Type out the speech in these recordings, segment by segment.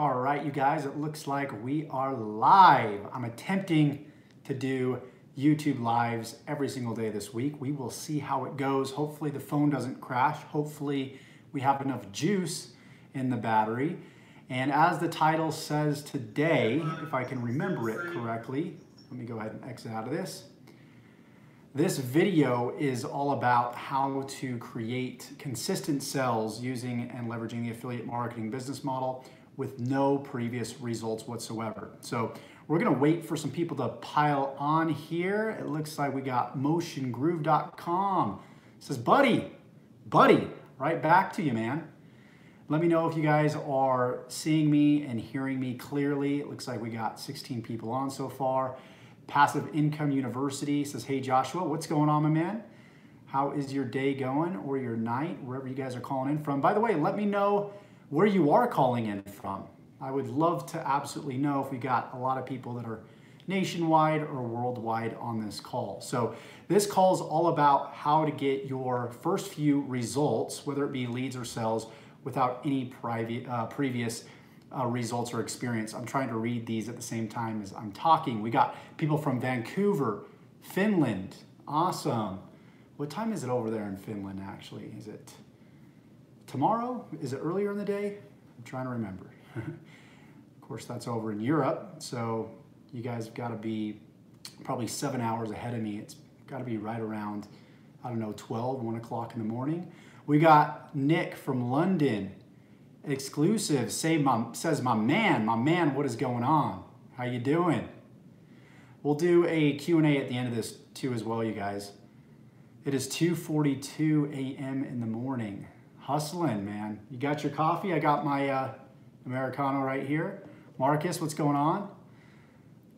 All right, you guys, it looks like we are live. I'm attempting to do YouTube lives every single day this week. We will see how it goes. Hopefully the phone doesn't crash. Hopefully we have enough juice in the battery. And as the title says today, if I can remember it correctly, let me go ahead and exit out of this. This video is all about how to create consistent sales using and leveraging the affiliate marketing business model with no previous results whatsoever. So we're gonna wait for some people to pile on here. It looks like we got motiongroove.com. It says, buddy, right back to you, man. Let me know if you guys are seeing me and hearing me clearly. It looks like we got 16 people on so far. Passive Income University says, hey Joshua, what's going on, my man? How is your day going or your night, wherever you guys are calling in from? By the way, let me know where you are calling in from. I would love to absolutely know if we got a lot of people that are nationwide or worldwide on this call. So this call is all about how to get your first few results, whether it be leads or sales, without any previous results or experience. I'm trying to read these at the same time as I'm talking. We got people from Vancouver, Finland. Awesome. What time is it over there in Finland, actually? Is it tomorrow? Is it earlier in the day? I'm trying to remember. Of course, that's over in Europe, so you guys have got to be probably 7 hours ahead of me. It's got to be right around, I don't know, 12, 1 o'clock in the morning. We got Nick from London. Exclusive, says my man, what is going on? How you doing? We'll do a Q&A at the end of this too as well, you guys. It is 2:42 a.m. in the morning. Hustling, man. You got your coffee? I got my Americano right here. Marcus, what's going on?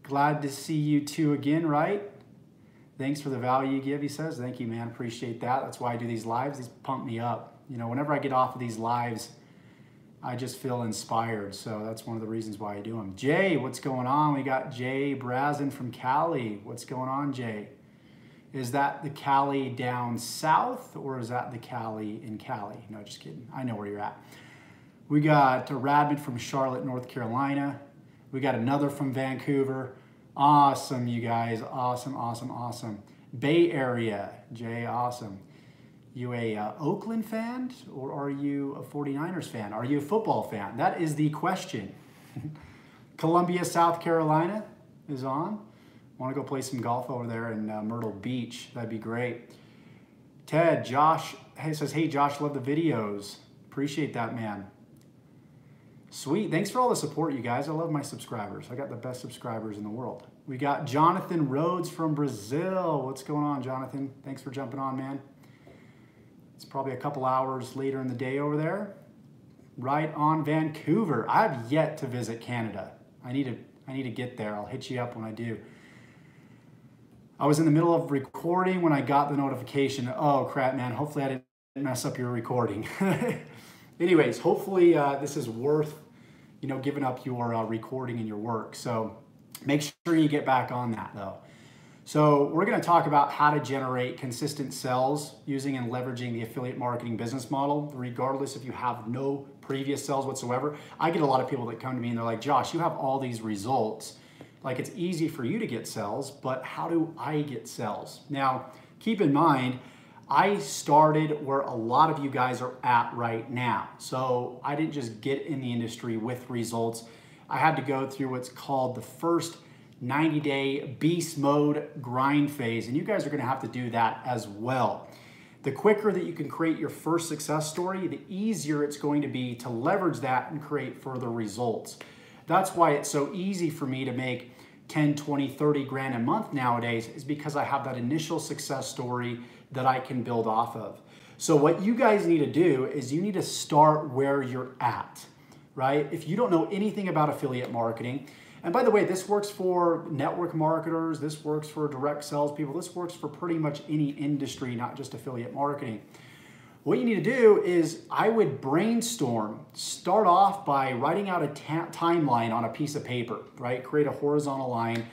Glad to see you two again, right? Thanks for the value you give, he says. Thank you, man. Appreciate that. That's why I do these lives. These pump me up. You know, whenever I get off of these lives, I just feel inspired. So that's one of the reasons why I do them. Jay, what's going on? We got Jay Brazen from Cali. What's going on, Jay? Is that the Cali down south or is that the Cali in Cali? No, just kidding. I know where you're at. We got Radman from Charlotte, North Carolina. We got another from Vancouver. Awesome, you guys. Awesome, awesome, awesome. Bay Area, Jay, awesome. You a Oakland fan or are you a 49ers fan? Are you a football fan? That is the question. Columbia, South Carolina is on. Want to go play some golf over there in Myrtle Beach. That'd be great. Ted, Josh, says, hey Josh, love the videos. Appreciate that, man. Sweet, thanks for all the support, you guys. I love my subscribers. I got the best subscribers in the world. We got Jonathan Rhodes from Brazil. What's going on, Jonathan? Thanks for jumping on, man. It's probably a couple hours later in the day over there. Right on Vancouver. I have yet to visit Canada. I need to get there. I'll hit you up when I do. I was in the middle of recording when I got the notification. Oh crap, man. Hopefully I didn't mess up your recording. Anyways, hopefully this is worth, you know, giving up your recording and your work. So make sure you get back on that though. So we're going to talk about how to generate consistent sales using and leveraging the affiliate marketing business model, regardless if you have no previous sales whatsoever. I get a lot of people that come to me and they're like, Josh, you have all these results. Like it's easy for you to get sales, but how do I get sales? Now, keep in mind, I started where a lot of you guys are at right now. So I didn't just get in the industry with results. I had to go through what's called the first 90-day beast mode grind phase, and you guys are gonna have to do that as well. The quicker that you can create your first success story, the easier it's going to be to leverage that and create further results. That's why it's so easy for me to make 10, 20, 30 grand a month nowadays, is because I have that initial success story that I can build off of. So what you guys need to do is you need to start where you're at, right? If you don't know anything about affiliate marketing, and by the way, this works for network marketers, this works for direct sales people, this works for pretty much any industry, not just affiliate marketing. What you need to do is I would brainstorm, start off by writing out a timeline on a piece of paper, right? Create a horizontal line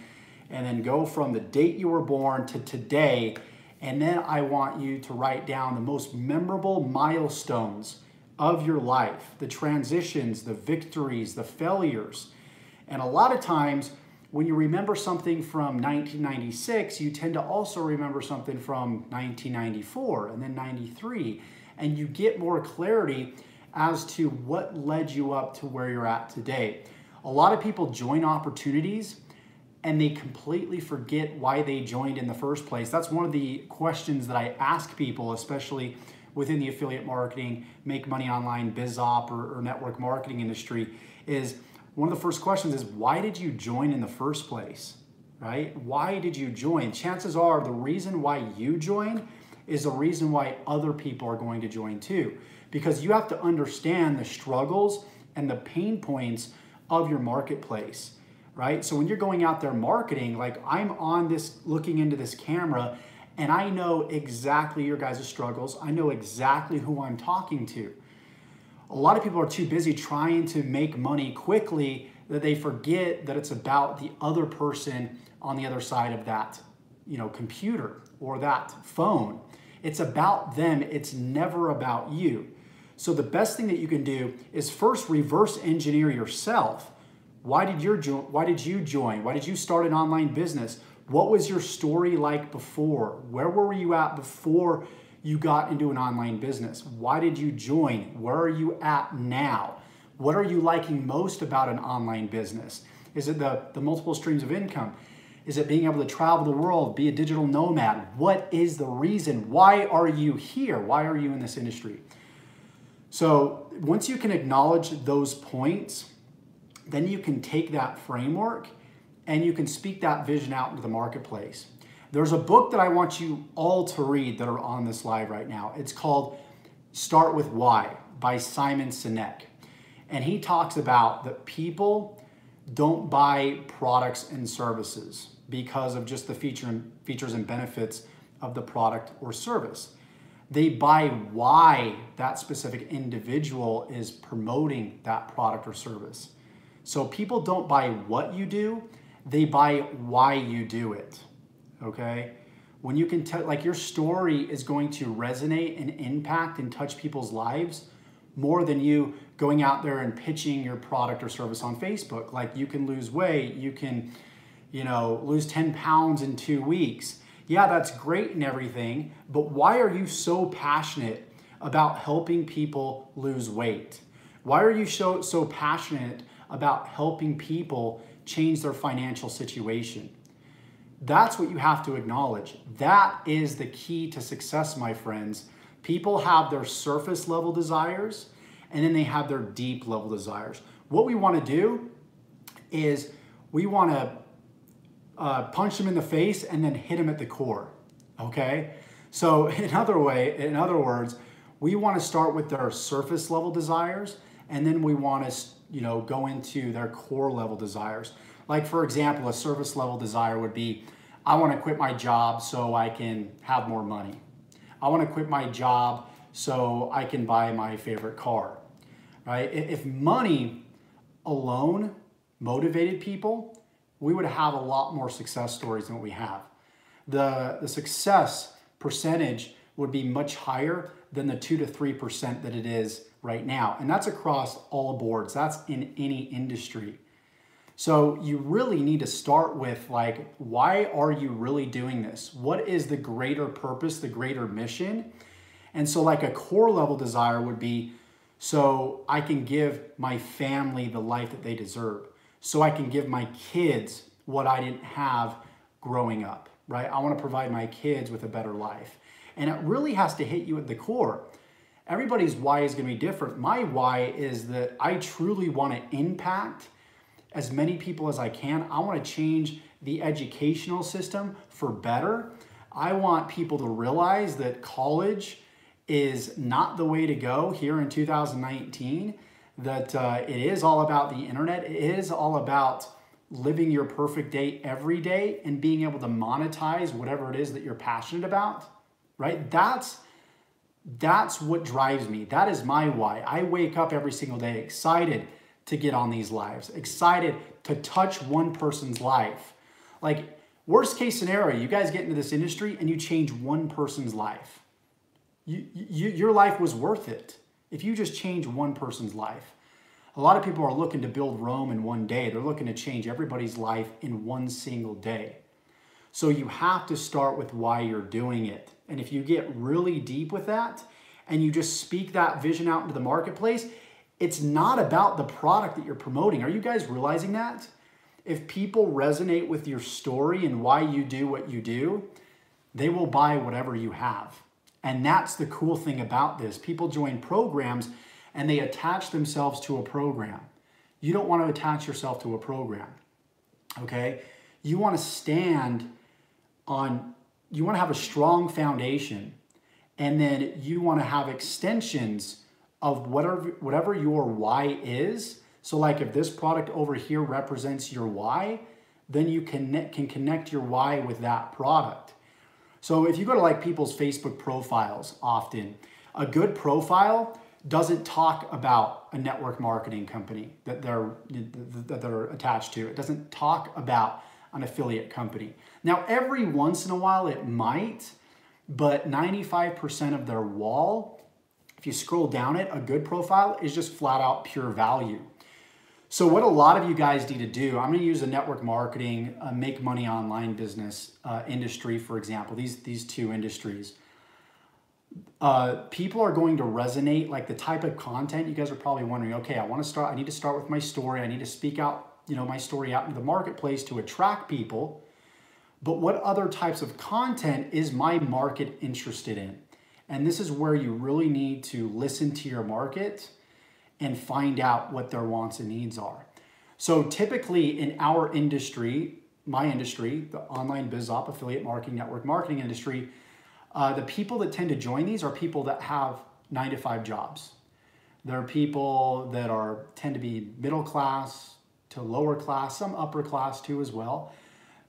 and then go from the date you were born to today. And then I want you to write down the most memorable milestones of your life, the transitions, the victories, the failures. And a lot of times when you remember something from 1996, you tend to also remember something from 1994 and then 93, and you get more clarity as to what led you up to where you're at today. A lot of people join opportunities and they completely forget why they joined in the first place. That's one of the questions that I ask people, especially within the affiliate marketing, make money online, biz op, or network marketing industry, is one of the first questions is, why did you join in the first place, right? Why did you join? Chances are the reason why you joined is the reason why other people are going to join too, because you have to understand the struggles and the pain points of your marketplace, right? So when you're going out there marketing, like I'm on this, looking into this camera, and I know exactly your guys' struggles. I know exactly who I'm talking to. A lot of people are too busy trying to make money quickly that they forget that it's about the other person on the other side of that, computer or that phone. It's about them. It's never about you. So the best thing that you can do is first reverse engineer yourself. Why did you join? Why did you start an online business? What was your story like before? Where were you at before you got into an online business? Why did you join? Where are you at now? What are you liking most about an online business? Is it the multiple streams of income? Is it being able to travel the world, be a digital nomad? What is the reason? Why are you here? Why are you in this industry? So once you can acknowledge those points, then you can take that framework and you can speak that vision out into the marketplace. There's a book that I want you all to read that are on this live right now. It's called Start With Why by Simon Sinek. And he talks about that people don't buy products and services because of just the features and benefits of the product or service. They buy why that specific individual is promoting that product or service. So people don't buy what you do, they buy why you do it, okay? When you can tell, like your story is going to resonate and impact and touch people's lives more than you going out there and pitching your product or service on Facebook. Like you can lose weight, you can, lose 10 pounds in 2 weeks. Yeah, that's great and everything, but why are you so passionate about helping people lose weight? Why are you so passionate about helping people change their financial situation? That's what you have to acknowledge. That is the key to success, my friends. People have their surface level desires and then they have their deep level desires. What we want to do is we want to punch them in the face and then hit them at the core, okay? So in other words, we want to start with their surface level desires and then we want to go into their core level desires. Like for example, a surface level desire would be, I want to quit my job so I can have more money. I want to quit my job so I can buy my favorite car, right? If money alone motivated people, we would have a lot more success stories than what we have. The success percentage would be much higher than the 2 to 3% that it is right now. And that's across all boards. That's in any industry. So you really need to start with like, why are you really doing this? What is the greater purpose, the greater mission? And so like a core level desire would be, so I can give my family the life that they deserve. So I can give my kids what I didn't have growing up, right? I want to provide my kids with a better life. And it really has to hit you at the core. Everybody's why is going to be different. My why is that I truly want to impact as many people as I can. I want to change the educational system for better. I want people to realize that college is not the way to go here in 2019, that it is all about the internet. It is all about living your perfect day every day and being able to monetize whatever it is that you're passionate about, right? That's what drives me. That is my why. I wake up every single day excited to get on these lives, excited to touch one person's life. Like worst case scenario, you guys get into this industry and you change one person's life. Your life was worth it. if you just change one person's life. A lot of people are looking to build Rome in one day. They're looking to change everybody's life in one single day. So you have to start with why you're doing it. And if you get really deep with that and you just speak that vision out into the marketplace, it's not about the product that you're promoting. Are you guys realizing that? If people resonate with your story and why you do what you do, they will buy whatever you have. And that's the cool thing about this. People join programs and they attach themselves to a program. You don't want to attach yourself to a program, okay? You want to stand on, you want to have a strong foundation, and then you want to have extensions of whatever your why is. So like if this product over here represents your why, then you can connect your why with that product. So if you go to like people's Facebook profiles often, a good profile doesn't talk about a network marketing company that they're attached to. It doesn't talk about an affiliate company. Now, every once in a while it might, but 95% of their wall, if you scroll down it, a good profile is just flat out pure value. So what a lot of you guys need to do, I'm going to use the network marketing, make money online business industry, for example, these two industries. People are going to resonate, like the type of content. You guys are probably wondering, okay, I need to start with my story. I need to speak out, my story out into the marketplace to attract people. But what other types of content is my market interested in? And this is where you really need to listen to your market and find out what their wants and needs are. So typically in our industry, my industry, the online BizOp, affiliate marketing, network marketing industry, the people that tend to join these are people that have 9-to-5 jobs. They're people that tend to be middle class to lower class, some upper class too as well.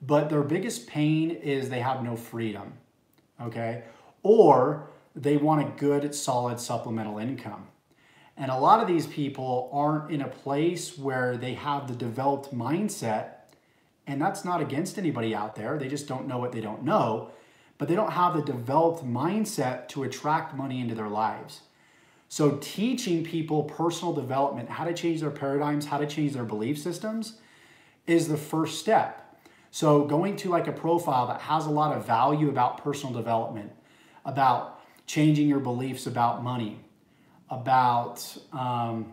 But their biggest pain is they have no freedom, okay? Or they want a good, solid supplemental income. And a lot of these people aren't in a place where they have the developed mindset, and that's not against anybody out there. They just don't know what they don't know, but they don't have the developed mindset to attract money into their lives. So teaching people personal development, how to change their paradigms, how to change their belief systems is the first step. So going to like a profile that has a lot of value about personal development, about changing your beliefs about money, about how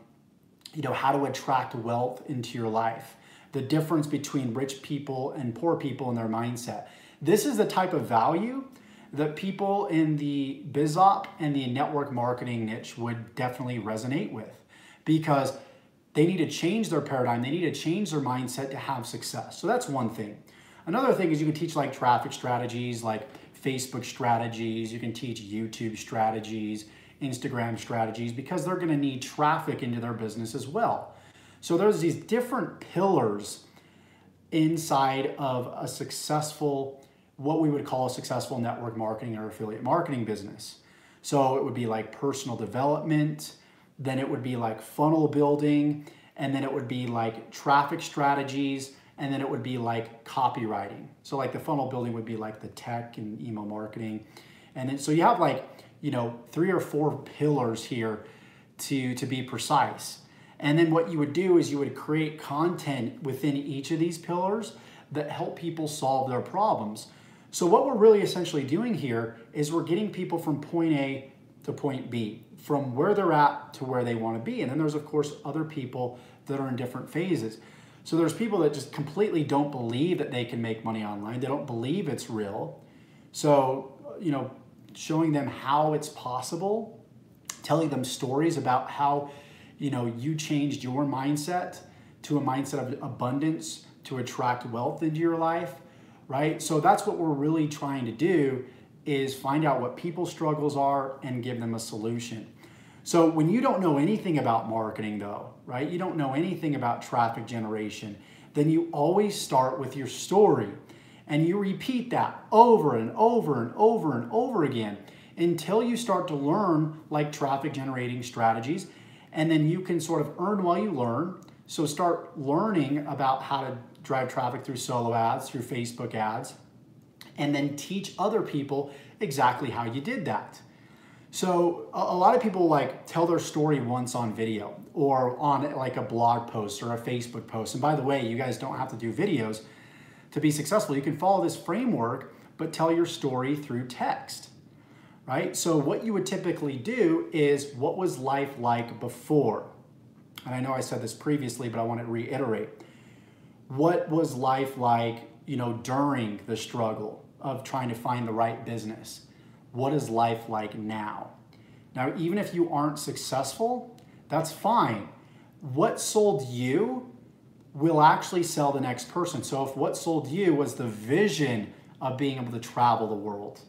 to attract wealth into your life, the difference between rich people and poor people in their mindset. This is the type of value that people in the BizOp and the network marketing niche would definitely resonate with, because they need to change their paradigm. They need to change their mindset to have success. So that's one thing. Another thing is you can teach like traffic strategies, like Facebook strategies. You can teach YouTube strategies, Instagram strategies, because they're going to need traffic into their business as well. So there's these different pillars inside of a successful, what we would call a successful network marketing or affiliate marketing business. So it would be like personal development, then it would be like funnel building, and then it would be like traffic strategies, and then it would be like copywriting. So like the funnel building would be like the tech and email marketing. And then so you have like, 3 or 4 pillars here to be precise. And then what you would do is you would create content within each of these pillars that help people solve their problems. So what we're really essentially doing here is we're getting people from point A to point B, from where they're at to where they want to be. And then there's, of course, other people that are in different phases. So there's people that just completely don't believe that they can make money online. They don't believe it's real. So, showing them how it's possible, telling them stories about how, you changed your mindset to a mindset of abundance to attract wealth into your life, right? So that's what we're really trying to do, is find out what people's struggles are and give them a solution. So when you don't know anything about marketing though, right? You don't know anything about traffic generation, then you always start with your story and you repeat that over and over and over and over again until you start to learn like traffic generating strategies, and then you can sort of earn while you learn. So start learning about how to drive traffic through solo ads, through Facebook ads, and then teach other people exactly how you did that. So a lot of people like tell their story once on video or on like a blog post or a Facebook post. And by the way, you guys don't have to do videos to be successful. You can follow this framework, but tell your story through text, right? So what you would typically do is, what was life like before? And I know I said this previously, but I want to reiterate. What was life like, during the struggle of trying to find the right business? What is life like now? Now, even if you aren't successful, that's fine. What sold you will actually sell the next person. So if what sold you was the vision of being able to travel the world,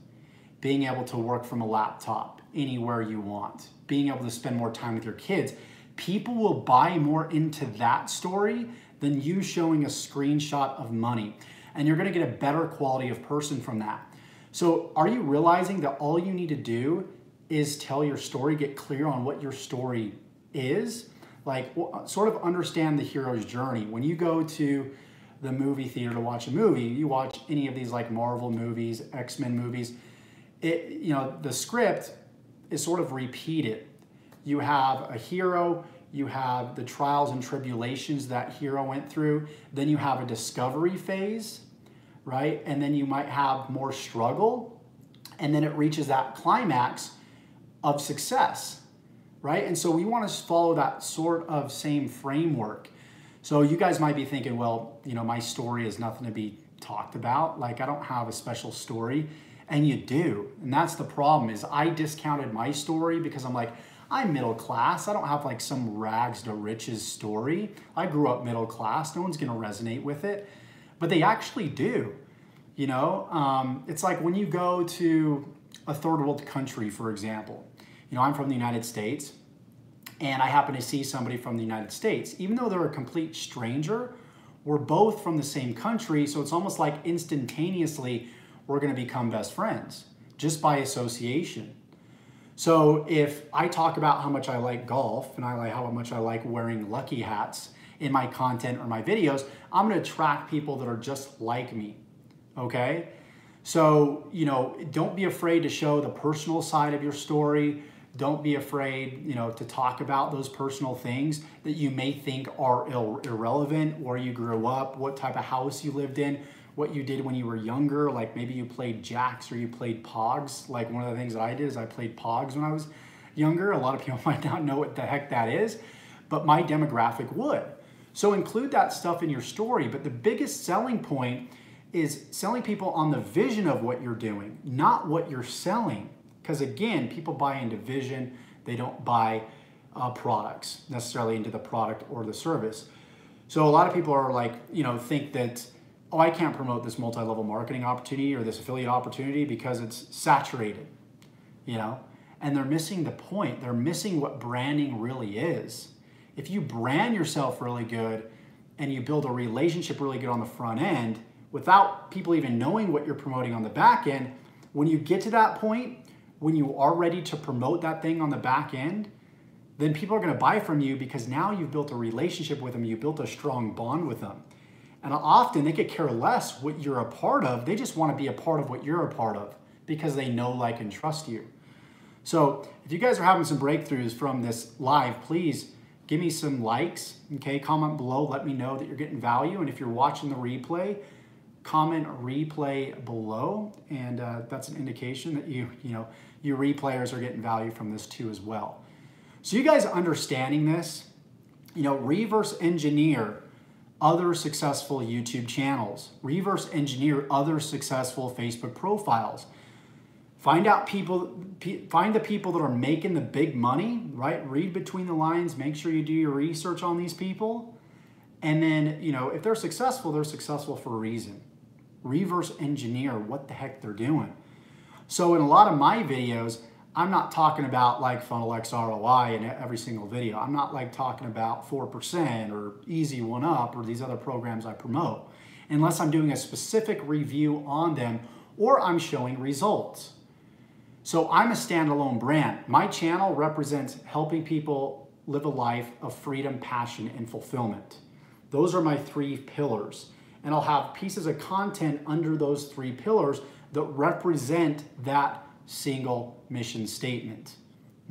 being able to work from a laptop anywhere you want, being able to spend more time with your kids, people will buy more into that story than you showing a screenshot of money. And you're gonna get a better quality of person from that. So are you realizing that all you need to do is tell your story, get clear on what your story is? Like, sort of understand the hero's journey. When you go to the movie theater to watch a movie, you watch any of these like Marvel movies, X-Men movies, the script is sort of repeated. You have a hero, you have the trials and tribulations that hero went through, then you have a discovery phase, right? And then you might have more struggle, and then it reaches that climax of success, right? And so we want to follow that sort of same framework. So you guys might be thinking, well, my story is nothing to be talked about. Like, I don't have a special story. And you do. And that's the problem, is I discounted my story because I'm like, I'm middle class. I don't have like some rags to riches story. I grew up middle class. No one's going to resonate with it. But they actually do. It's like when you go to a third world country, for example. I'm from the United States, and I happen to see somebody from the United States. Even though they're a complete stranger, we're both from the same country, so it's almost like instantaneously we're going to become best friends just by association. So if I talk about how much I like golf and how much I like wearing lucky hats in my content or my videos, I'm going to attract people that are just like me, okay? So, don't be afraid to show the personal side of your story. Don't be afraid, to talk about those personal things that you may think are irrelevant, where you grew up, what type of house you lived in, what you did when you were younger. Like maybe you played jacks or you played pogs. Like one of the things that I did is I played pogs when I was younger. A lot of people might not know what the heck that is, but my demographic would. So include that stuff in your story. But the biggest selling point is selling people on the vision of what you're doing, not what you're selling. Because again, people buy into vision. They don't buy products necessarily into the product or the service. So a lot of people are like, think that, oh, I can't promote this multi-level marketing opportunity or this affiliate opportunity because it's saturated, and they're missing the point. They're missing what branding really is. If you brand yourself really good and you build a relationship really good on the front end without people even knowing what you're promoting on the back end, when you get to that point, when you are ready to promote that thing on the back end, then people are going to buy from you because now you've built a relationship with them. You built a strong bond with them. And often they could care less what you're a part of. They just want to be a part of what you're a part of because they know, like, and trust you. So if you guys are having some breakthroughs from this live, please give me some likes, okay? Comment below, let me know that you're getting value. And if you're watching the replay, comment replay below. And that's an indication that you replayers are getting value from this too as well. So you guys understanding this, reverse engineer other successful YouTube channels, reverse engineer other successful Facebook profiles. Find the people that are making the big money, right? Read between the lines, make sure you do your research on these people. And then, if they're successful for a reason. Reverse engineer what the heck they're doing. So in a lot of my videos, I'm not talking about like Funnel-X ROI in every single video. I'm not like talking about 4% or Easy One Up or these other programs I promote, unless I'm doing a specific review on them or I'm showing results. So I'm a standalone brand. My channel represents helping people live a life of freedom, passion, and fulfillment. Those are my 3 pillars. And I'll have pieces of content under those 3 pillars that represent that single mission statement.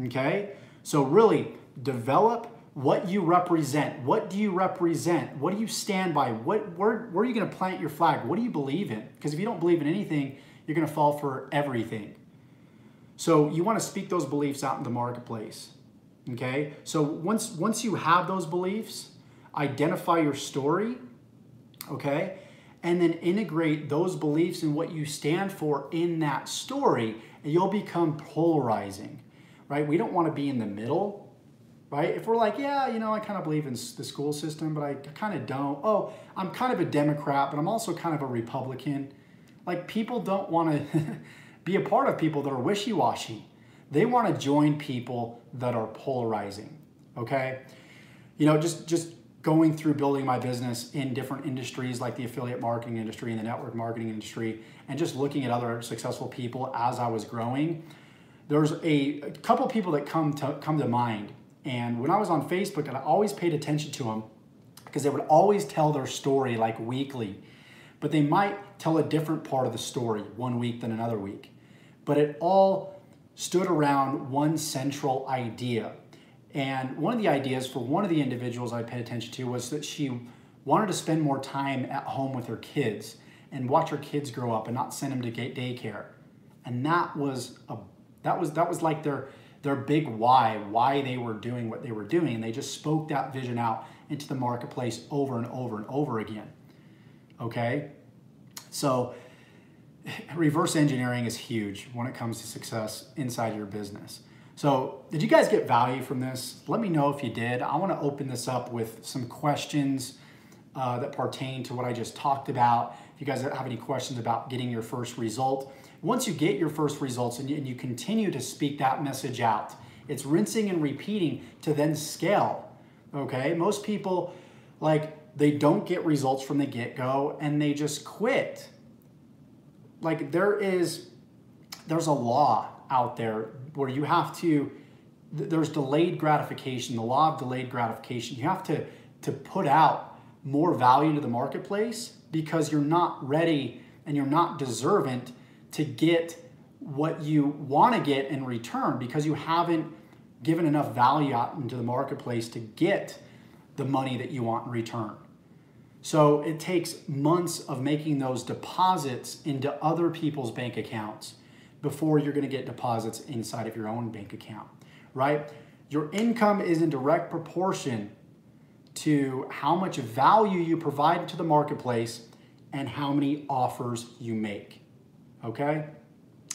Okay? So really develop what you represent. What do you represent? What do you stand by? Where are you going to plant your flag? What do you believe in? Because if you don't believe in anything, you're going to fall for everything. So you want to speak those beliefs out in the marketplace. Okay? So once you have those beliefs, identify your story, okay? And then integrate those beliefs and what you stand for in that story, and you'll become polarizing, right? We don't want to be in the middle, right? If we're like, yeah, you know, I kind of believe in the school system, but I kind of don't. Oh, I'm kind of a Democrat, but I'm also kind of a Republican. Like, people don't want to be a part of people that are wishy-washy. They want to join people that are polarizing, okay? You know, just going through building my business in different industries like the affiliate marketing industry and the network marketing industry, and just looking at other successful people as I was growing, there's a couple people that come to mind. And when I was on Facebook, and I always paid attention to them because they would always tell their story like weekly, but they might tell a different part of the story one week than another week. But it all stood around one central idea. And one of the ideas for one of the individuals I paid attention to was that she wanted to spend more time at home with her kids and watch her kids grow up and not send them to daycare. And that was like their big why they were doing what they were doing. And they just spoke that vision out into the marketplace over and over and over again. Okay? So reverse engineering is huge when it comes to success inside your business. So did you guys get value from this? Let me know if you did. I want to open this up with some questions that pertain to what I just talked about. If you guys have any questions about getting your first result, once you get your first results and you continue to speak that message out, it's rinsing and repeating to then scale, okay? Most people, like, they don't get results from the get-go and they just quit. Like, there's a law out there where you have to, there's delayed gratification, the law of delayed gratification. You have to put out more value to the marketplace because you're not ready and you're not deserving to get what you want to get in return because you haven't given enough value out into the marketplace to get the money that you want in return. So it takes months of making those deposits into other people's bank accounts before you're going to get deposits inside of your own bank account, right? Your income is in direct proportion to how much value you provide to the marketplace and how many offers you make, okay?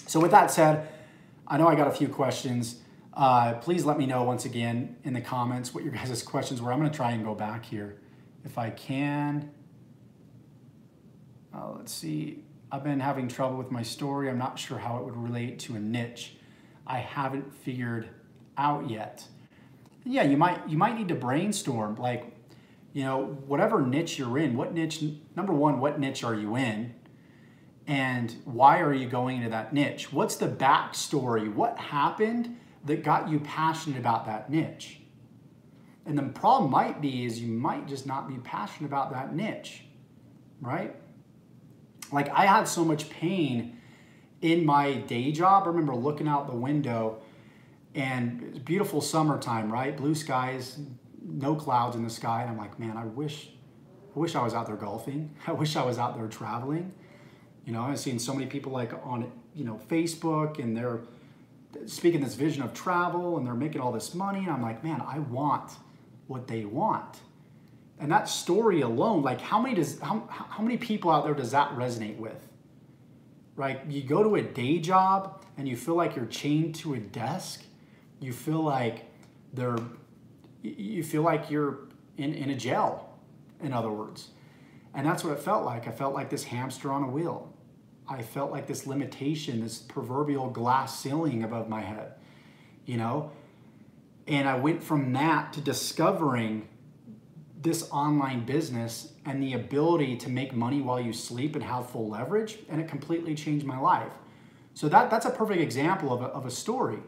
So with that said, I know I got a few questions. Please let me know once again in the comments what your guys' questions were. I'm going to try and go back here if I can. Let's see. I've been having trouble with my story. I'm not sure how it would relate to a niche I haven't figured out yet. Yeah, you might need to brainstorm, like, you know, whatever niche you're in, what niche, number one, what niche are you in? And why are you going into that niche? What's the backstory? What happened that got you passionate about that niche? And the problem might be is you might just not be passionate about that niche, right? Like, I had so much pain in my day job. I remember looking out the window and it's beautiful summertime, right? Blue skies, no clouds in the sky. And I'm like, man, I wish I was out there golfing. I wish I was out there traveling. You know, I've seen so many people like on, you know, Facebook, and they're speaking this vision of travel and they're making all this money. And I'm like, man, I want what they want. And that story alone, like, how many people out there does that resonate with? Right? You go to a day job and you feel like you're chained to a desk. You feel like you're in a jail, in other words. And that's what it felt like. I felt like this hamster on a wheel. I felt like this limitation, this proverbial glass ceiling above my head, you know? And I went from that to discovering this online business and the ability to make money while you sleep and have full leverage, and it completely changed my life. So that's a perfect example of a story,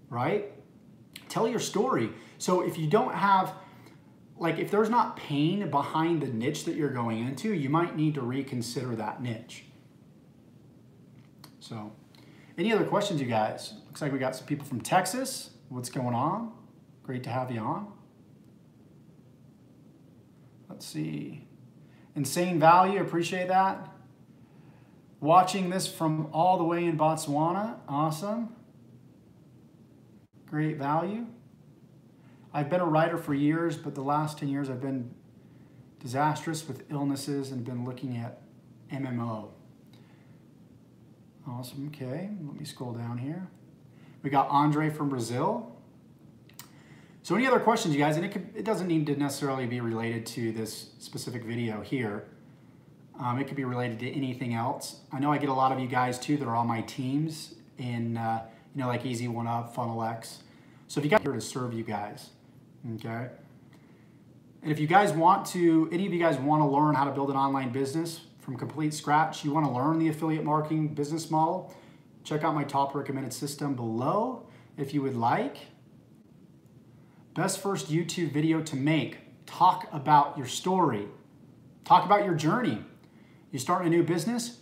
right? Tell your story. So if you don't have, like, if there's not pain behind the niche that you're going into, you might need to reconsider that niche. So, any other questions, you guys? Looks like we got some people from Texas. What's going on? Great to have you on. Let's see. Insane value, appreciate that. Watching this from all the way in Botswana, awesome. Great value. I've been a writer for years, but the last 10 years I've been disastrous with illnesses and been looking at MMO. Awesome, okay, let me scroll down here. We got Andre from Brazil. So any other questions, you guys? And it doesn't need to necessarily be related to this specific video here. It could be related to anything else. I know I get a lot of you guys too that are on my teams in, you know, like Easy One Up, FunnelX. So if you got here to serve you guys, okay? And if you guys want to, any of you guys want to learn how to build an online business from complete scratch, you want to learn the affiliate marketing business model, check out my top recommended system below if you would like. Best first YouTube video to make. Talk about your story. Talk about your journey. You start a new business.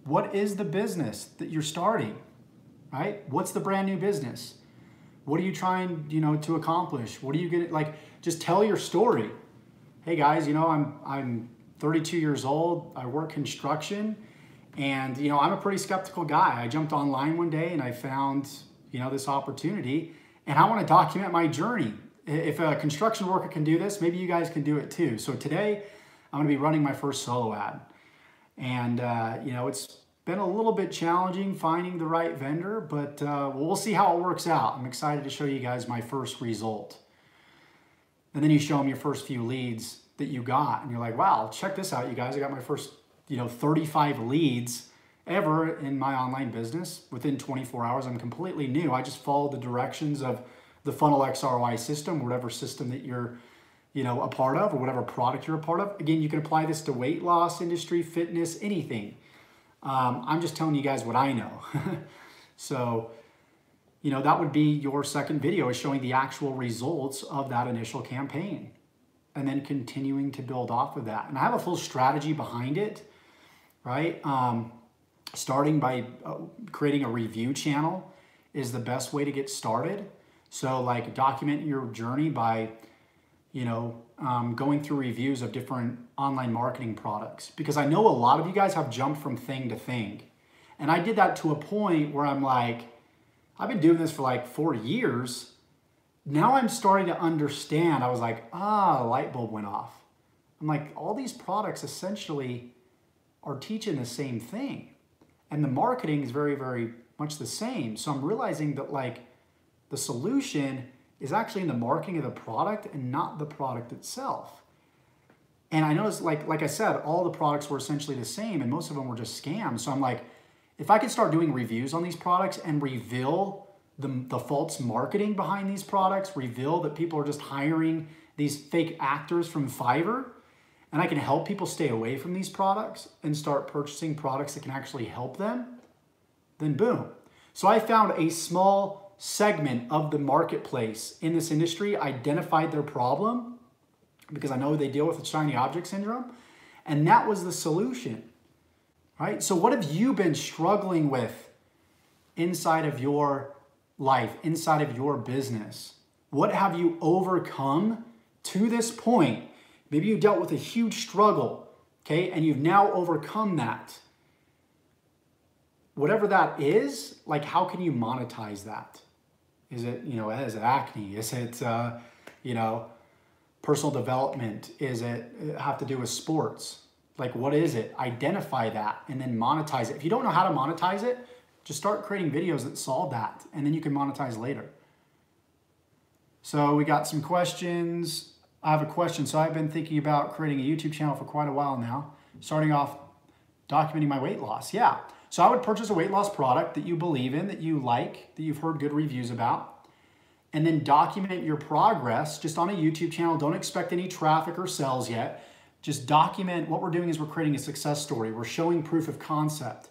What is the business that you're starting, right? What's the brand new business? What are you trying, you know, to accomplish? What are you gonna, like, just tell your story. Hey guys, you know, I'm 32 years old. I work construction, and you know, I'm a pretty skeptical guy. I jumped online one day and I found, you know, this opportunity, and I want to document my journey. If a construction worker can do this, maybe you guys can do it too. So today, I'm going to be running my first solo ad, and you know, it's been a little bit challenging finding the right vendor, but we'll see how it works out. I'm excited to show you guys my first result. And then you show them your first few leads that you got, and you're like, wow, check this out, you guys. I got my first, you know, 35 leads ever in my online business within 24 hours. I'm completely new. I just followed the directions of the FunnelX ROI system, whatever system that you're, you know, a part of, or whatever product you're a part of. Again, you can apply this to weight loss industry, fitness, anything. I'm just telling you guys what I know. So, you know, that would be your second video, is showing the actual results of that initial campaign and then continuing to build off of that. And I have a full strategy behind it, right? Starting by creating a review channel is the best way to get started. So like document your journey by, you know, going through reviews of different online marketing products, because I know a lot of you guys have jumped from thing to thing. And I did that to a point where I'm like, I've been doing this for like 4 years. Now I'm starting to understand. I was like, a light bulb went off. I'm like, all these products essentially are teaching the same thing. And the marketing is very, very much the same. So I'm realizing that like the solution is actually in the marketing of the product and not the product itself. And I noticed, like I said, all the products were essentially the same, and most of them were just scams. So I'm like, if I could start doing reviews on these products and reveal the false marketing behind these products, reveal that people are just hiring these fake actors from Fiverr, and I can help people stay away from these products and start purchasing products that can actually help them, then boom. So I found a small segment of the marketplace in this industry, identified their problem, because I know they deal with the shiny object syndrome, and that was the solution, right? So what have you been struggling with inside of your life, inside of your business? What have you overcome to this point? Maybe you dealt with a huge struggle, okay, and you've now overcome that. Whatever that is, like, how can you monetize that? Is it, you know, is it acne? Is it, you know, personal development? Is it have to do with sports? Like, what is it? Identify that and then monetize it. If you don't know how to monetize it, just start creating videos that solve that, and then you can monetize later. So we got some questions. I have a question. So I've been thinking about creating a YouTube channel for quite a while now, starting off documenting my weight loss. Yeah. So I would purchase a weight loss product that you believe in, that you like, that you've heard good reviews about, and then document your progress just on a YouTube channel. Don't expect any traffic or sales yet. Just document. What we're doing is we're creating a success story. We're showing proof of concept.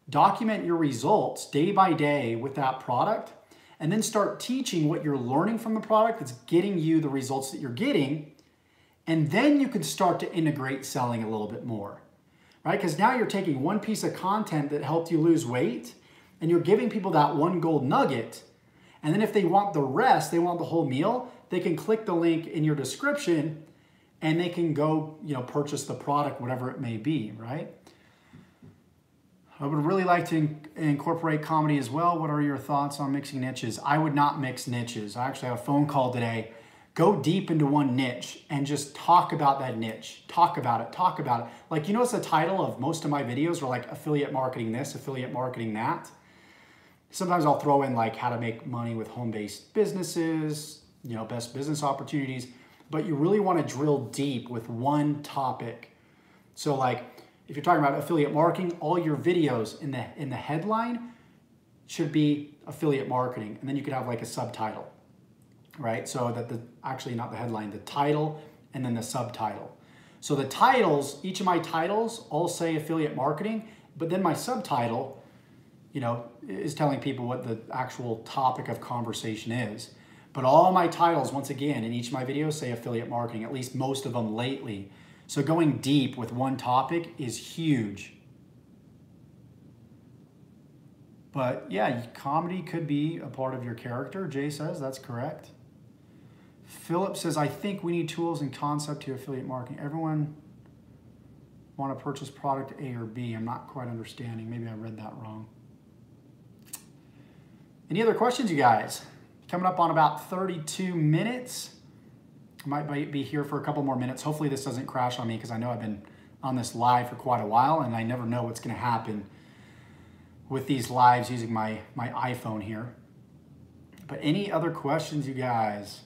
Document your results day by day with that product, and then start teaching what you're learning from the product that's getting you the results that you're getting. And then you can start to integrate selling a little bit more, right? Because now you're taking one piece of content that helped you lose weight, and you're giving people that one gold nugget. And then if they want the rest, they want the whole meal, they can click the link in your description and they can go, purchase the product, whatever it may be, right? I would really like to incorporate comedy as well. What are your thoughts on mixing niches? I would not mix niches. I actually had a phone call today. Go deep into one niche and just talk about that niche. Talk about it, talk about it. Like, you notice the title of most of my videos are like affiliate marketing this, affiliate marketing that. Sometimes I'll throw in like how to make money with home-based businesses, best business opportunities, but you really want to drill deep with one topic. So like, if you're talking about affiliate marketing, all your videos in the headline should be affiliate marketing. And then you could have like a subtitle, right? So that actually not the headline, the title and then the subtitle. So the titles, each of my titles all say affiliate marketing, but then my subtitle, is telling people what the actual topic of conversation is. But all my titles, once again, in each of my videos say affiliate marketing, at least most of them lately. So going deep with one topic is huge. But yeah, comedy could be a part of your character. Jay says that's correct. Philip says, I think we need tools and concept to affiliate marketing. Everyone want to purchase product A or B. I'm not quite understanding. Maybe I read that wrong. Any other questions, you guys? Coming up on about 32 minutes. I might be here for a couple more minutes. Hopefully this doesn't crash on me because I know I've been on this live for quite a while and I never know what's going to happen with these lives using my iPhone here. But any other questions, you guys?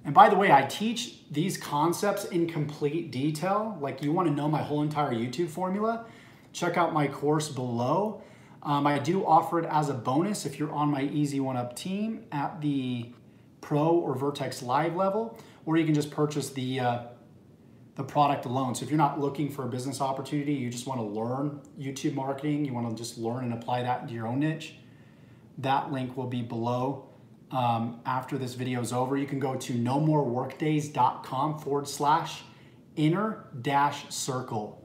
And by the way, I teach these concepts in complete detail. Like, you want to know my whole entire YouTube formula, check out my course below. I do offer it as a bonus if you're on my Easy One Up team at the Pro or Vertex Live level, or you can just purchase the product alone. So if you're not looking for a business opportunity, you just want to learn YouTube marketing, you want to just learn and apply that into your own niche, that link will be below. After this video is over, you can go to nomoreworkdays.com/inner-circle,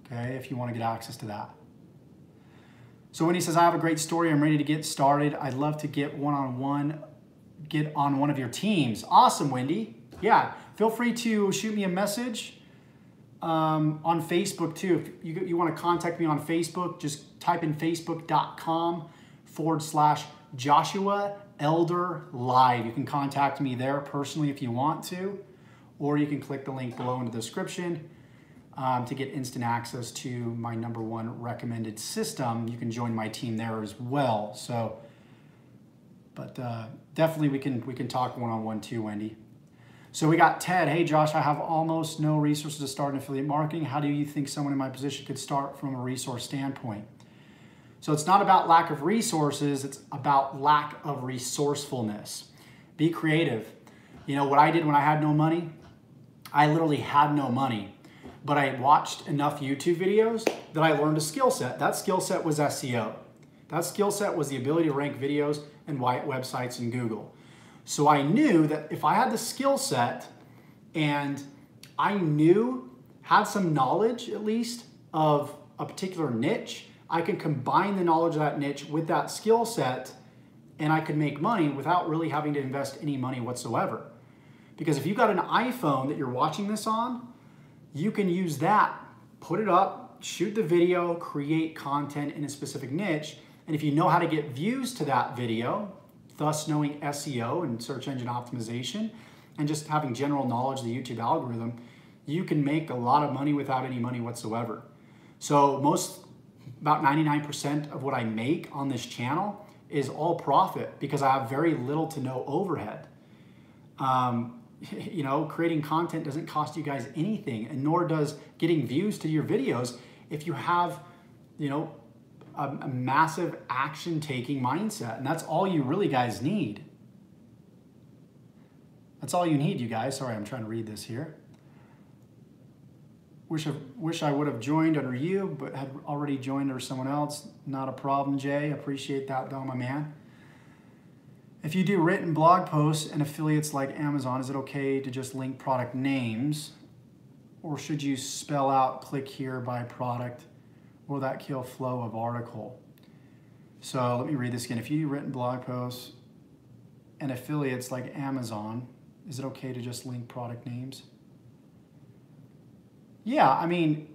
okay, if you want to get access to that. So Wendy says, I have a great story. I'm ready to get started. I'd love to get on one of your teams. Awesome, Wendy. Yeah, feel free to shoot me a message on Facebook too. If you want to contact me on Facebook, just type in facebook.com/Joshua Elder Live. You can contact me there personally if you want to, or you can click the link below in the description to get instant access to my #1 recommended system. You can join my team there as well. So, but definitely we can talk one-on-one too, Wendy. So we got Ted. Hey Josh, I have almost no resources to start in affiliate marketing. How do you think someone in my position could start from a resource standpoint? So it's not about lack of resources, it's about lack of resourcefulness. Be creative. You know what I did when I had no money? I literally had no money, but I watched enough YouTube videos that I learned a skill set. That skill set was SEO. That skill set was the ability to rank videos and websites in Google. So I knew that if I had the skill set and I had some knowledge at least of a particular niche, I could combine the knowledge of that niche with that skill set and I could make money without really having to invest any money whatsoever. Because if you've got an iPhone that you're watching this on, you can use that, put it up, shoot the video, create content in a specific niche. And if you know how to get views to that video, thus knowing SEO and search engine optimization, and just having general knowledge of the YouTube algorithm, you can make a lot of money without any money whatsoever. So about 99% of what I make on this channel is all profit because I have very little to no overhead. You know, creating content doesn't cost you guys anything, and nor does getting views to your videos if you have, you know, a massive action-taking mindset. And that's all you really guys need. That's all you need, you guys. Sorry, I'm trying to read this here. Wish I would have joined under you, but had already joined under someone else. Not a problem, Jay. Appreciate that, though, my man. If you do written blog posts and affiliates like Amazon, is it okay to just link product names? Or should you spell out click here by product? Will that kill flow of article? So let me read this again. If you written blog posts and affiliates like Amazon, is it okay to just link product names? Yeah, I mean,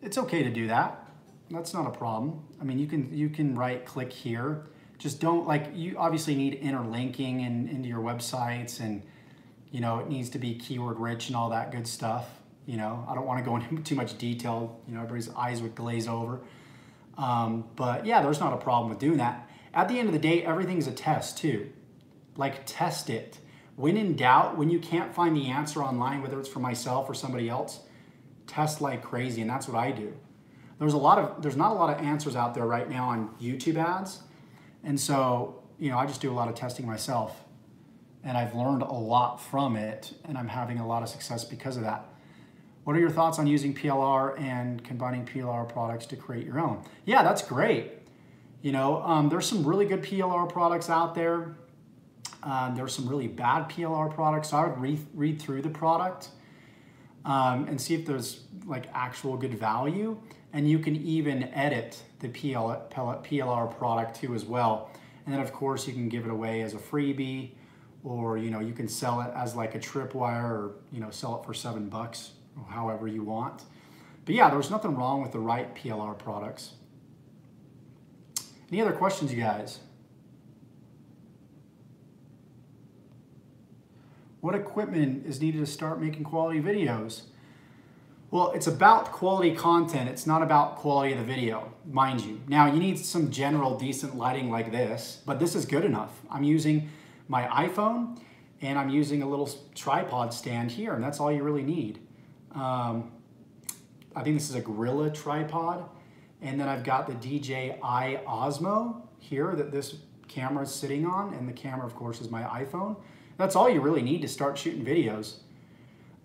it's okay to do that. That's not a problem. I mean, you can right click here. Just don't, like, you obviously need interlinking into your websites, and you know, it needs to be keyword rich and all that good stuff. You know, I don't want to go into too much detail. You know, everybody's eyes would glaze over. But yeah, there's not a problem with doing that. At the end of the day, everything's a test too. Like, test it. When in doubt, when you can't find the answer online, whether it's for myself or somebody else, test like crazy, and that's what I do. There's not a lot of answers out there right now on YouTube ads, and so, you know, I just do a lot of testing myself, and I've learned a lot from it, and I'm having a lot of success because of that. What are your thoughts on using PLR and combining PLR products to create your own? Yeah, that's great. You know, there's some really good PLR products out there. There's some really bad PLR products. So I would read through the product and see if there's like actual good value. And you can even edit the PLR product too as well. And then of course you can give it away as a freebie, or you know, you can sell it as like a tripwire, or you know, sell it for $7, or however you want. But yeah, there's nothing wrong with the right PLR products. Any other questions, you guys? What equipment is needed to start making quality videos? Well, it's about quality content. It's not about quality of the video, mind you. Now, you need some general decent lighting like this, but this is good enough. I'm using my iPhone, and I'm using a little tripod stand here, and that's all you really need. I think this is a Gorilla tripod, and then I've got the DJI Osmo here that this camera is sitting on, and the camera, of course, is my iPhone. That's all you really need to start shooting videos.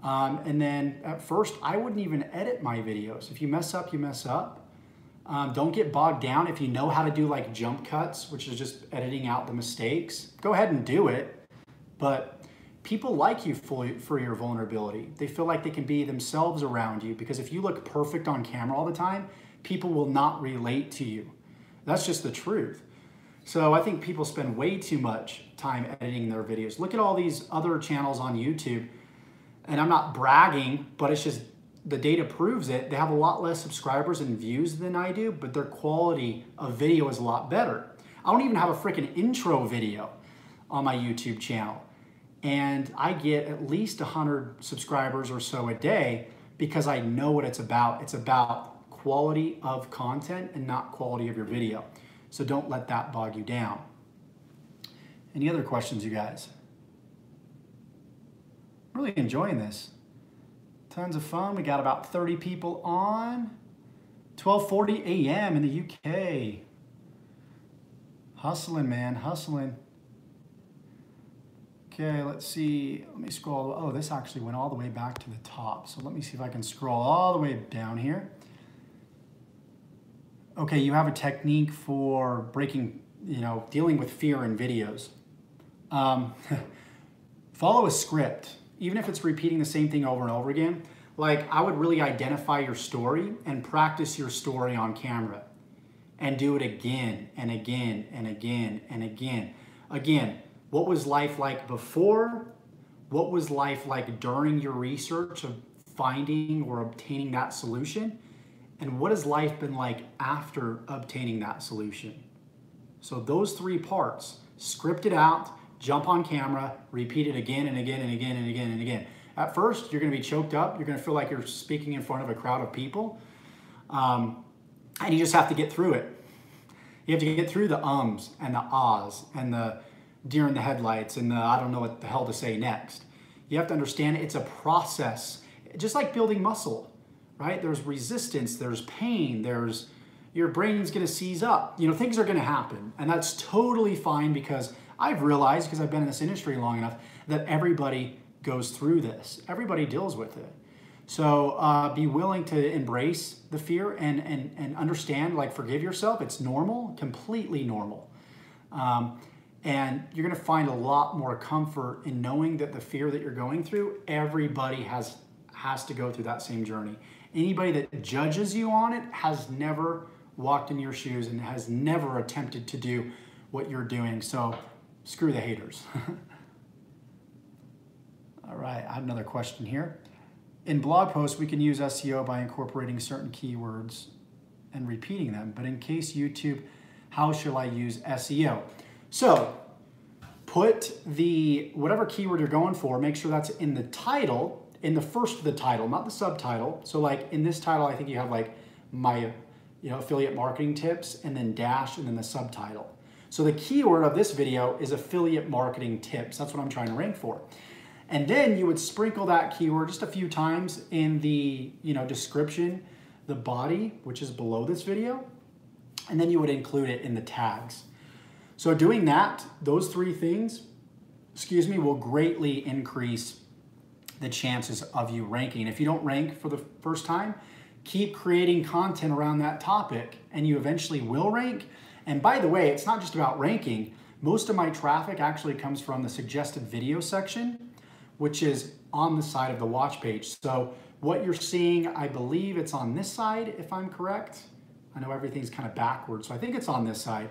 And then at first, I wouldn't even edit my videos. If you mess up, you mess up. Don't get bogged down. If you know how to do like jump cuts, which is just editing out the mistakes, go ahead and do it. But people like you for your vulnerability. They feel like they can be themselves around you, because if you look perfect on camera all the time, people will not relate to you. That's just the truth. So I think people spend way too much time editing their videos. Look at all these other channels on YouTube, and I'm not bragging, but it's just the data proves it. They have a lot less subscribers and views than I do, but their quality of video is a lot better. I don't even have a freaking intro video on my YouTube channel, and I get at least 100 subscribers or so a day because I know what it's about. It's about quality of content and not quality of your video. So don't let that bog you down. Any other questions, you guys? Really enjoying this. Tons of fun. We got about 30 people on. 12:40 a.m. in the UK. Hustling, man, hustling. Okay, let's see. Let me scroll. Oh, this actually went all the way back to the top. So let me see if I can scroll all the way down here. Okay, you have a technique for breaking, dealing with fear in videos. Follow a script, even if it's repeating the same thing over and over again. Like, I would really identify your story and practice your story on camera and do it again and again and again and again. Again, what was life like before? What was life like during your research of finding or obtaining that solution? And what has life been like after obtaining that solution? So those three parts, script it out, jump on camera, repeat it again and again and again and again and again. At first, you're gonna be choked up. You're gonna feel like you're speaking in front of a crowd of people. And you just have to get through it. You have to get through the ums and the ahs and the deer in the headlights and the I don't know what the hell to say next. You have to understand it's a process, just like building muscle, right? There's resistance, there's pain, your brain's gonna seize up. Things are gonna happen, and that's totally fine, because I've realized, because I've been in this industry long enough, that everybody goes through this. Everybody deals with it. So be willing to embrace the fear and understand, like, forgive yourself. It's normal, completely normal. And you're gonna find a lot more comfort in knowing that the fear that you're going through, everybody has to go through that same journey. Anybody that judges you on it has never walked in your shoes and has never attempted to do what you're doing. So screw the haters. All right, I have another question here. In blog posts, we can use SEO by incorporating certain keywords and repeating them. But in case YouTube, how shall I use SEO? So put the whatever keyword you're going for, make sure that's in the title, in the first of the title, not the subtitle. So like in this title, I think you have like my affiliate marketing tips and then dash and then the subtitle. So the keyword of this video is affiliate marketing tips. That's what I'm trying to rank for. And then you would sprinkle that keyword just a few times in the description, the body, which is below this video, and then you would include it in the tags. So doing that, those three things, will greatly increase the chances of you ranking. If you don't rank for the first time, keep creating content around that topic and you eventually will rank. And by the way, it's not just about ranking. Most of my traffic actually comes from the suggested video section, which is on the side of the watch page. So what you're seeing, I believe it's on this side, if I'm correct. I know everything's kind of backwards, so I think it's on this side.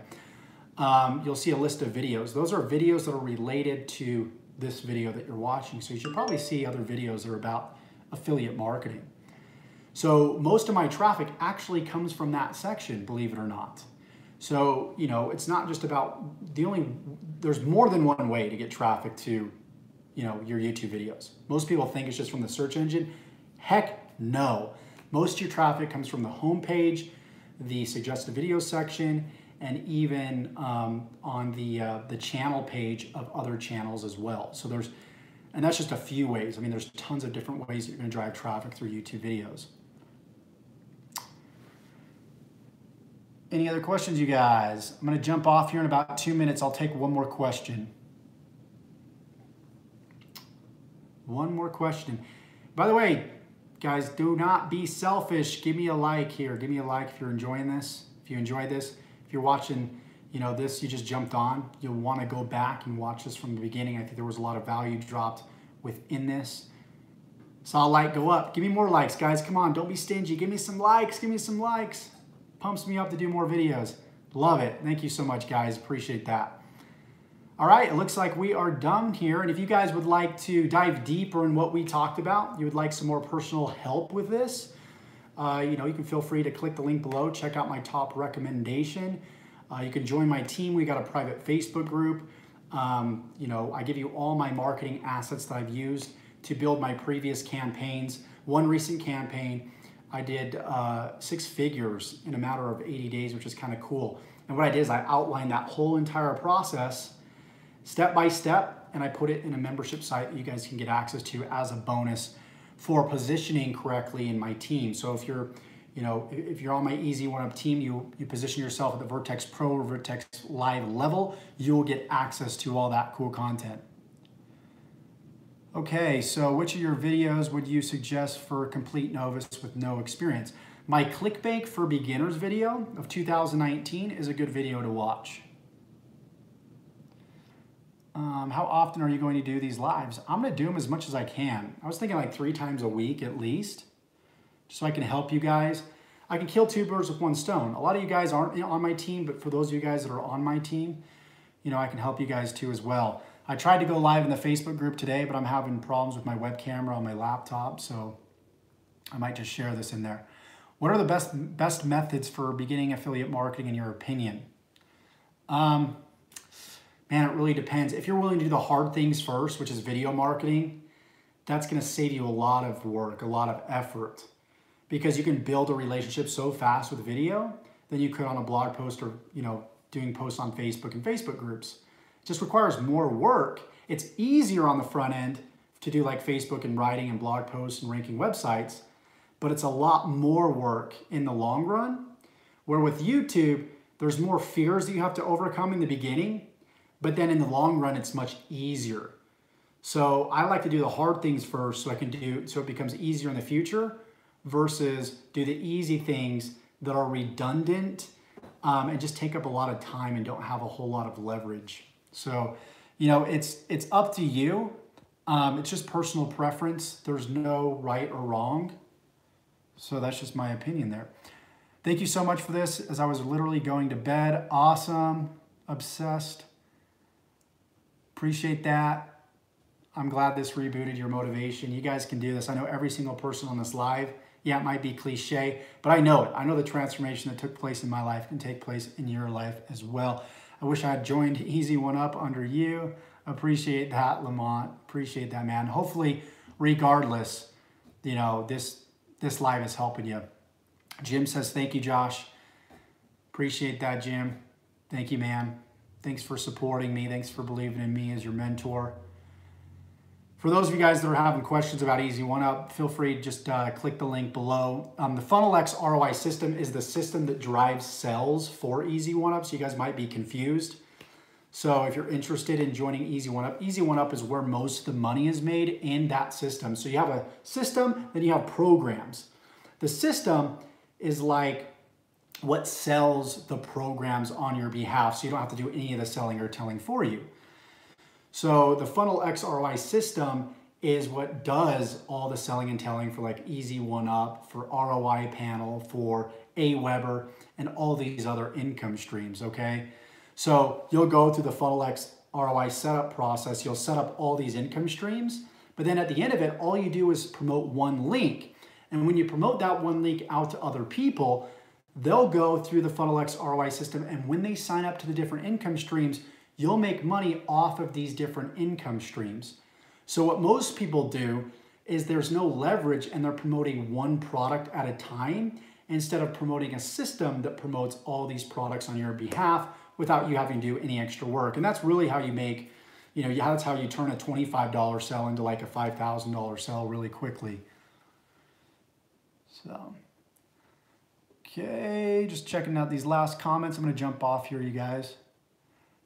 You'll see a list of videos. Those are videos that are related to this video that you're watching. So you should probably see other videos that are about affiliate marketing. So most of my traffic actually comes from that section, believe it or not. So, it's not just about there's more than one way to get traffic to, your YouTube videos. Most people think it's just from the search engine. Heck no. Most of your traffic comes from the homepage, the suggested video section, and even on the channel page of other channels as well. So and that's just a few ways. I mean, there's tons of different ways that you're gonna drive traffic through YouTube videos. Any other questions, you guys? I'm gonna jump off here in about 2 minutes. I'll take one more question. One more question. By the way, guys, do not be selfish. Give me a like here. Give me a like if you're enjoying this. If you enjoyed this, if you're watching, this, you just jumped on, you'll want to go back and watch this from the beginning. I think there was a lot of value dropped within this. Saw a like go up. Give me more likes, guys. Come on, don't be stingy. Give me some likes. Give me some likes. Pumps me up to do more videos. Love it. Thank you so much, guys. Appreciate that. All right, it looks like we are done here. And if you guys would like to dive deeper in what we talked about, you would like some more personal help with this, you can feel free to click the link below, check out my top recommendation. You can join my team. We got a private Facebook group. I give you all my marketing assets that I've used to build my previous campaigns. One recent campaign, I did 6 figures in a matter of 80 days, which is kind of cool. And what I did is I outlined that whole entire process step by step, and I put it in a membership site that you guys can get access to as a bonus for positioning correctly in my team. So if you're, if you're on my Easy One Up team, you position yourself at the Vertex Pro or Vertex Live level, you'll get access to all that cool content. Okay, so which of your videos would you suggest for a complete novice with no experience? My ClickBank for Beginners video of 2019 is a good video to watch. How often are you going to do these lives? I'm going to do them as much as I can. I was thinking like 3 times a week at least, just so I can help you guys. I can kill 2 birds with 1 stone. A lot of you guys aren't on my team, but for those of you guys that are on my team, I can help you guys too as well. I tried to go live in the Facebook group today, but I'm having problems with my web camera on my laptop, so I might just share this in there. What are the best methods for beginning affiliate marketing in your opinion? Man, it really depends. If you're willing to do the hard things first, which is video marketing, that's going to save you a lot of work, a lot of effort, because you can build a relationship so fast with video than you could on a blog post or, doing posts on Facebook and Facebook groups. It just requires more work. It's easier on the front end to do like Facebook and writing and blog posts and ranking websites, but it's a lot more work in the long run. Where with YouTube, there's more fears that you have to overcome in the beginning, but then in the long run, it's much easier. So I like to do the hard things first so it becomes easier in the future versus do the easy things that are redundant and just take up a lot of time and don't have a whole lot of leverage. So, it's up to you. It's just personal preference. There's no right or wrong. So that's just my opinion there. Thank you so much for this as I was literally going to bed. Awesome. Obsessed. Appreciate that. I'm glad this rebooted your motivation. You guys can do this. I know every single person on this live, yeah, it might be cliche, but I know it. I know the transformation that took place in my life can take place in your life as well. I wish I had joined Easy One Up under you. Appreciate that, Lamont. Appreciate that, man. Hopefully, regardless, you know, this live is helping you. Jim says, thank you, Josh. Appreciate that, Jim. Thank you, man. Thanks for supporting me. Thanks for believing in me as your mentor. For those of you guys that are having questions about Easy One Up, feel free to just click the link below. The FunnelX ROI system is the system that drives sales for Easy One Up, so you guys might be confused. So if you're interested in joining Easy One Up is where most of the money is made in that system. So you have a system, then you have programs. The system is like what sells the programs on your behalf, so you don't have to do any of the selling or telling for you. So the FunnelX ROI system is what does all the selling and telling for like Easy One Up, for ROI Panel, for Aweber, and all these other income streams, okay? So you'll go through the FunnelX ROI setup process. You'll set up all these income streams, but then at the end of it, all you do is promote one link. And when you promote that one link out to other people, they'll go through the FunnelX ROI system, and when they sign up to the different income streams, you'll make money off of these different income streams. So what most people do is there's no leverage and they're promoting one product at a time instead of promoting a system that promotes all these products on your behalf without you having to do any extra work. And that's really how you make, you know, that's how you turn a $25 sell into like a $5,000 sell really quickly. So, okay, just checking out these last comments. I'm gonna jump off here, you guys.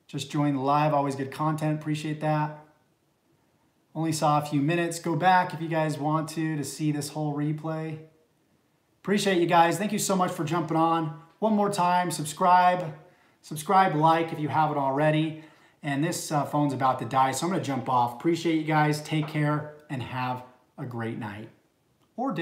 Just joined the live, always good content, appreciate that. Only saw a few minutes. Go back if you guys want to see this whole replay. Appreciate you guys. Thank you so much for jumping on. One more time, subscribe, like if you haven't already. And this phone's about to die, so I'm gonna jump off. Appreciate you guys, take care, and have a great night or day.